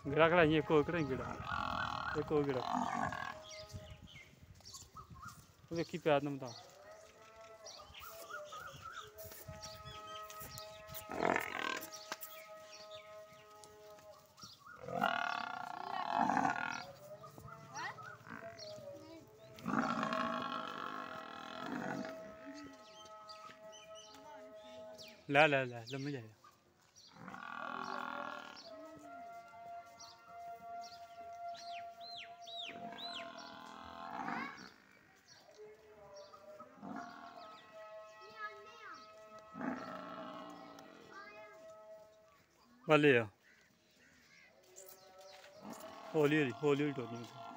गिड़ा कड़ा ये को कड़ा गिड़ा ये को गिड़ा तो देखी प्यार ना बता ला ला ला लम्बे जाए वाले हौली हौली हौली हौली टोनी